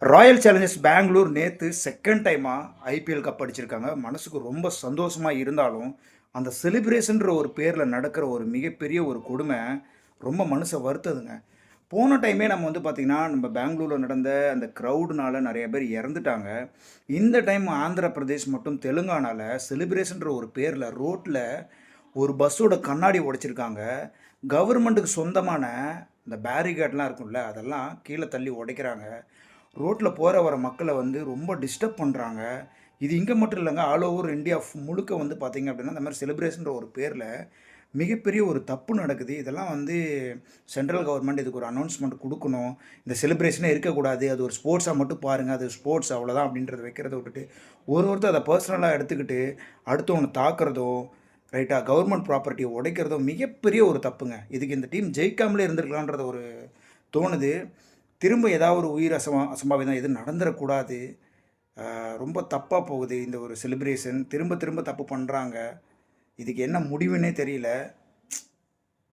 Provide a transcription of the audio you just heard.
Royal Challengers Bangalore நேற்று second டைமாக IPL cup அடிச்சிருக்காங்க. மனசுக்கு ரொம்ப சந்தோஷமாக இருந்தாலும் அந்த செலிப்ரேஷன்ற ஒரு பேரில் நடக்கிற ஒரு மிகப்பெரிய ஒரு கொடுமை ரொம்ப மனசை வருத்துதுங்க. போன டைமே நம்ம பார்த்திங்கன்னா நம்ம பெங்களூரில் நடந்த அந்த க்ரௌடுனால நிறைய பேர் இறந்துட்டாங்க. இந்த டைம் ஆந்திர பிரதேஷ் மற்றும் தெலுங்கானாவில் செலிப்ரேஷன்ற ஒரு பேரில் ரோட்டில் ஒரு பஸ்ஸோட கண்ணாடி உடைச்சிருக்காங்க. கவர்மெண்ட்டுக்கு சொந்தமான இந்த பேரிகேட்லாம் இருக்கும்ல, அதெல்லாம் கீழே தள்ளி உடைக்கிறாங்க. ரோட்டில் போகிற வர மக்களை ரொம்ப டிஸ்டர்ப் பண்ணுறாங்க. இது இங்கே மட்டும் இல்லைங்க, ஆல் ஓவர் இந்தியா முழுக்க பார்த்திங்க அப்படின்னா இந்த மாதிரி செலிப்ரேஷன்ற ஒரு பேரில் மிகப்பெரிய ஒரு தப்பு நடக்குது. இதெல்லாம் சென்ட்ரல் கவர்மெண்ட் இதுக்கு ஒரு அனௌன்ஸ்மெண்ட் கொடுக்கணும். இந்த செலிப்ரேஷனே இருக்கக்கூடாது, அது ஒரு ஸ்போர்ட்ஸாக மட்டும் பாருங்கள், அது ஸ்போர்ட்ஸ் அவ்வளோதான் அப்படின்றத வைக்கிறத விட்டுட்டு ஒருத்தர் அதை பர்சனலாக எடுத்துக்கிட்டு அடுத்தவனை தாக்குறதோ, ரைட்டாக கவர்மெண்ட் ப்ராப்பர்ட்டியை உடைக்கிறதோ மிகப்பெரிய ஒரு தப்புங்க. இதுக்கு இந்த டீம் ஜெயிக்காமலே இருந்திருக்கலான்றது ஒரு தோணுது. திரும்ப ஏதாவது ஒரு உயிர் அசம்பாவிதம் எதுவும் நடந்துடக்கூடாது. ரொம்ப தப்பாக போகுது இந்த ஒரு செலிப்ரேஷன். திரும்ப திரும்ப தப்பு பண்ணுறாங்க. இதுக்கு என்ன முடிவுன்னே தெரியல.